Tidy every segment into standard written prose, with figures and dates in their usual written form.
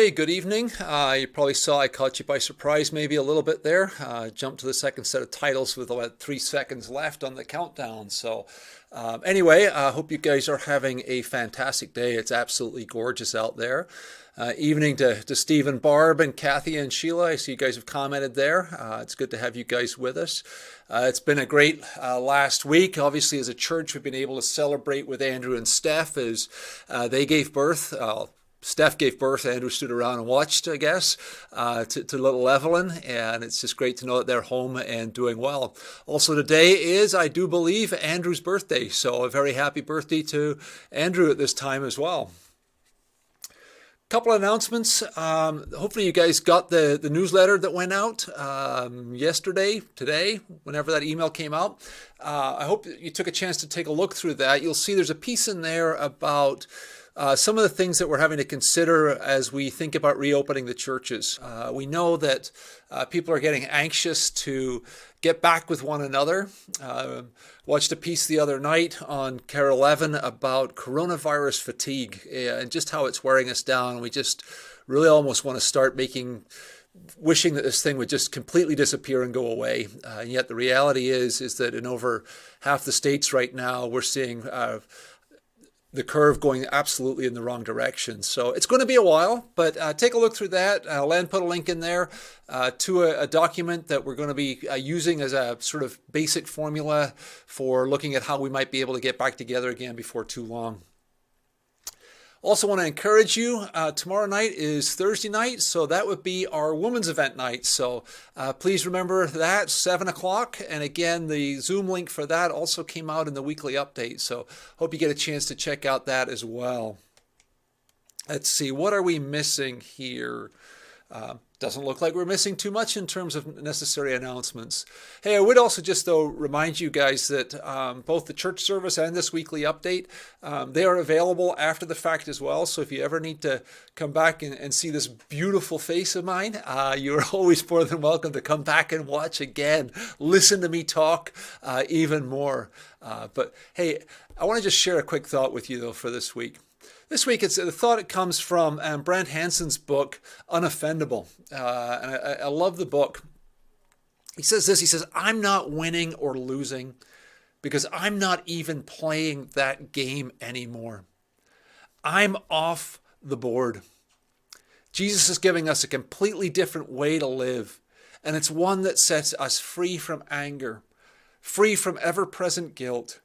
Hey, good evening. You probably saw I caught you by surprise maybe a little bit there. Jumped to the second set of titles with about 3 seconds left on the countdown. Anyway, I hope you guys are having a fantastic day. It's absolutely gorgeous out there. Evening to Steve and Barb and Kathy and Sheila. I see you guys have commented there. It's good to have you guys with us. It's been a great last week. Obviously, as a church, we've been able to celebrate with Andrew and Steph as they gave birth. Steph gave birth, Andrew stood around and watched, I guess, to little Evelyn, and it's just great to know that they're home and doing well. Also today is, I do believe, Andrew's birthday, so a very happy birthday to Andrew at this time as well. Couple of announcements. Hopefully you guys got the newsletter that went out yesterday, today, whenever that email came out. I hope you took a chance to take a look through that. You'll see there's a piece in there about some of the things that we're having to consider as we think about reopening the churches. We know that people are getting anxious to get back with one another. Watched a piece the other night on Care 11 about coronavirus fatigue and just how it's wearing us down. We just really almost want to start wishing that this thing would just completely disappear and go away. And yet the reality is that in over half the states right now, we're seeing the curve going absolutely in the wrong direction. So it's going to be a while, but take a look through that. Len put a link in there to a document that we're going to be using as a sort of basic formula for looking at how we might be able to get back together again before too long. Also want to encourage you, tomorrow night is Thursday night, so that would be our women's event night. So please remember that, 7 o'clock. And again, the Zoom link for that also came out in the weekly update. So hope you get a chance to check out that as well. Let's see, what are we missing here? Doesn't look like we're missing too much in terms of necessary announcements. Hey, I would also just, though, remind you guys that both the church service and this weekly update, they are available after the fact as well. So if you ever need to come back and see this beautiful face of mine, you're always more than welcome to come back and watch again. Listen to me talk even more. But hey, I want to just share a quick thought with you, though, for this week. This week, the thought it comes from Brent Hanson's book, Unoffendable. And I love the book. He says this, he says, I'm not winning or losing because I'm not even playing that game anymore. I'm off the board. Jesus is giving us a completely different way to live, and it's one that sets us free from anger, free from ever-present guilt,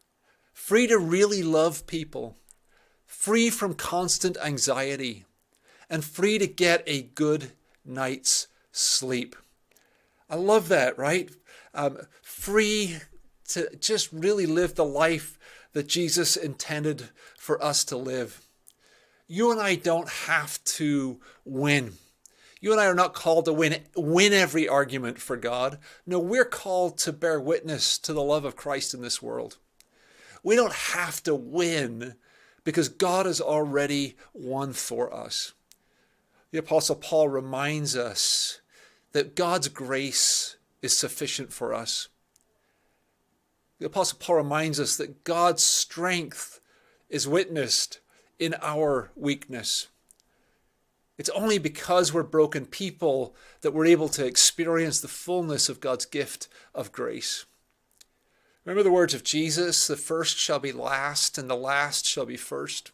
free to really love people, free from constant anxiety, and free to get a good night's sleep. I love that, right? Free to just really live the life that Jesus intended for us to live. You and I don't have to win. You and I are not called to win every argument for God. No, we're called to bear witness to the love of Christ in this world. We don't have to win because God has already won for us. The Apostle Paul reminds us that God's grace is sufficient for us. The Apostle Paul reminds us that God's strength is witnessed in our weakness. It's only because we're broken people that we're able to experience the fullness of God's gift of grace. Remember the words of Jesus, the first shall be last and the last shall be first.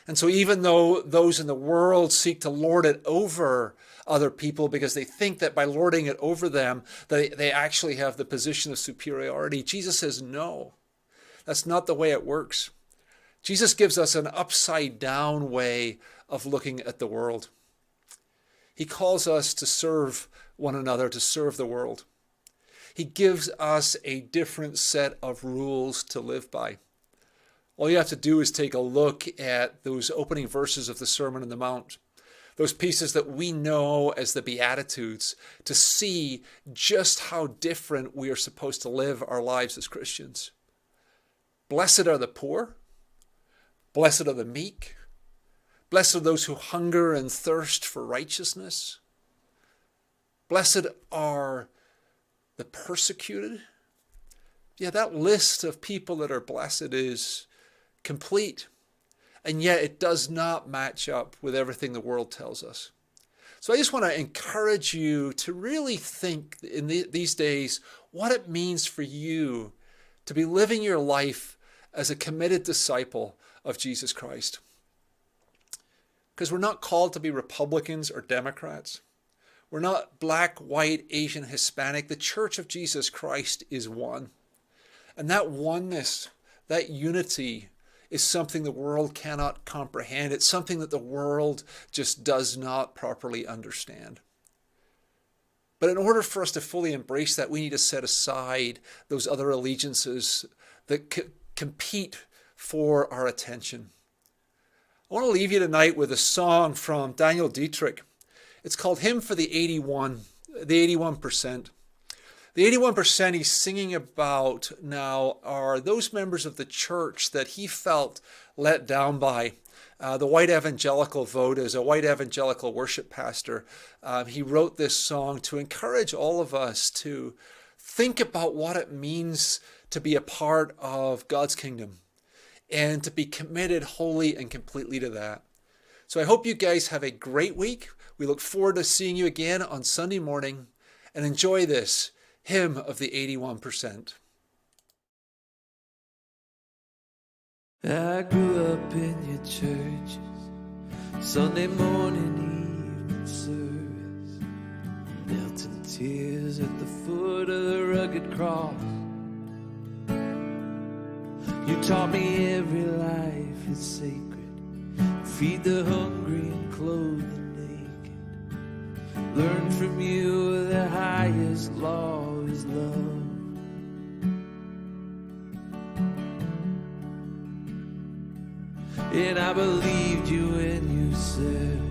And so even though those in the world seek to lord it over other people because they think that by lording it over them, they actually have the position of superiority, Jesus says, no, that's not the way it works. Jesus gives us an upside down way of looking at the world. He calls us to serve one another, to serve the world. He gives us a different set of rules to live by. All you have to do is take a look at those opening verses of the Sermon on the Mount, those pieces that we know as the Beatitudes, to see just how different we are supposed to live our lives as Christians. Blessed are the poor. Blessed are the meek. Blessed are those who hunger and thirst for righteousness. Blessed are the persecuted. Yeah, that list of people that are blessed is complete. And yet it does not match up with everything the world tells us. So I just want to encourage you to really think in these days what it means for you to be living your life as a committed disciple of Jesus Christ. Because we're not called to be Republicans or Democrats. We're not black, white, Asian, Hispanic. The Church of Jesus Christ is one. And that oneness, that unity, is something the world cannot comprehend. It's something that the world just does not properly understand. But in order for us to fully embrace that, we need to set aside those other allegiances that compete for our attention. I want to leave you tonight with a song from Daniel Dietrich. It's called Hymn for the 81%. The 81% he's singing about now are those members of the church that he felt let down by. The white evangelical vote, as a white evangelical worship pastor, he wrote this song to encourage all of us to think about what it means to be a part of God's kingdom and to be committed wholly and completely to that. So I hope you guys have a great week. We look forward to seeing you again on Sunday morning, and enjoy this hymn of the 81%. I grew up in your churches, Sunday morning, evening service, knelt in tears at the foot of the rugged cross. You taught me every life is sacred, feed the hungry and clothe the naked. Learn from you the highest law is love. And I believed you when you said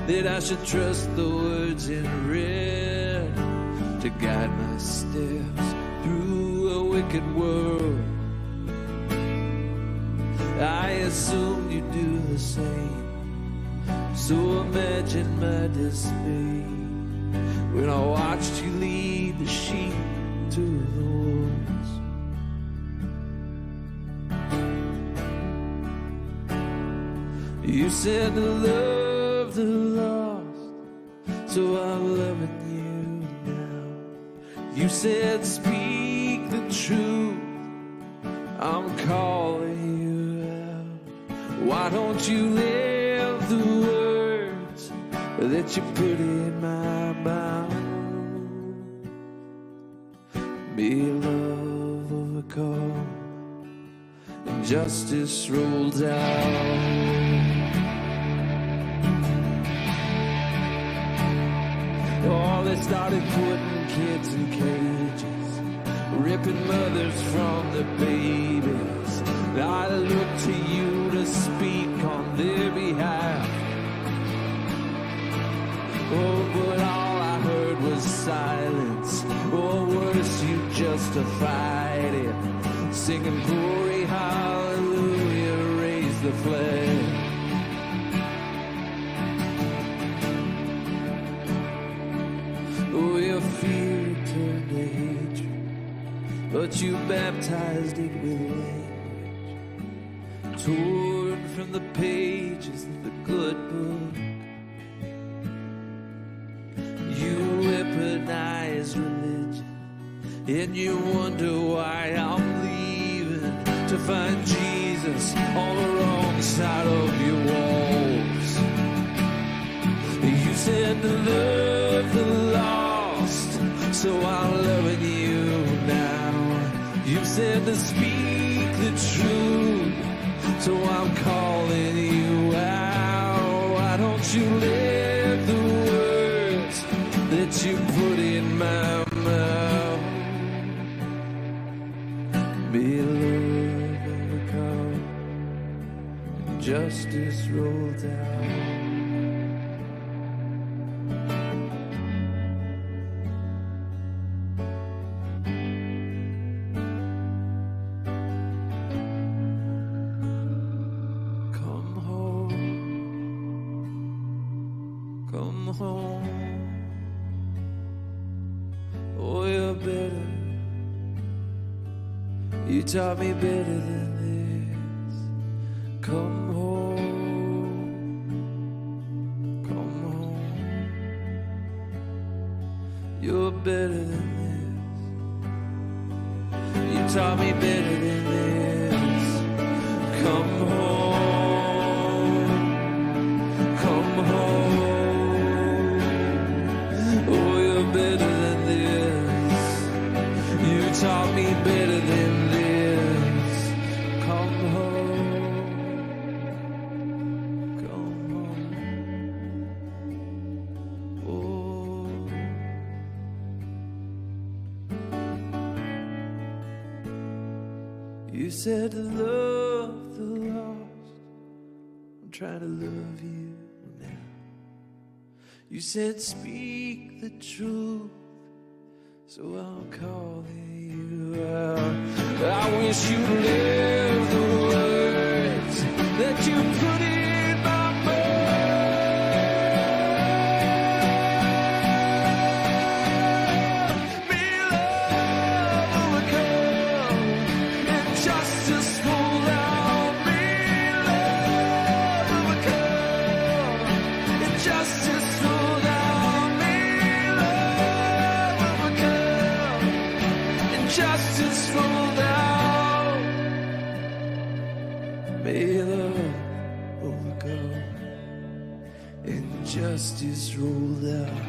that I should trust the words in red to guide my steps through a wicked world. I assumed you'd do the same, so imagine my dismay when I watched you lead the sheep to the wolves. You said to love the lost, so I'm loving you now. You said speak the truth, I'm calling you out. Why don't you live the words that you put in my mouth? May love overcome and justice rolls out. Oh, they started putting kids in cages, ripping mothers from their babies. I look to you to speak on their behalf. Oh, but all I heard was silence. Or worse, you justified it, singing glory, hallelujah, raise the flag. Oh, your fear turned to hatred, but you baptized it with language torn from the pages of the good book. You weaponize religion, and you wonder why I'm leaving to find Jesus on the wrong side of your walls. You said to love the lost, so I'm loving you now. You said to speak the truth, so I'm calling you out. Why don't you live the words that you put in my mouth? May love overcome and justice roll down. Come home. Oh, you're better. You taught me better than this. Come home. Come home. better than this. You taught me better than this. Come home, come home. Oh, you're better than this. You taught me better than this. Come home, come home. Oh. You said to love the lost. I'm trying to love you now. You said speak the truth, so I'll call you out. I wish you lived the words that you put in my mouth. May love overcome and justice roll out. May love overcome and justice roll out. May love overcome and justice roll out. May love overcome and justice roll out.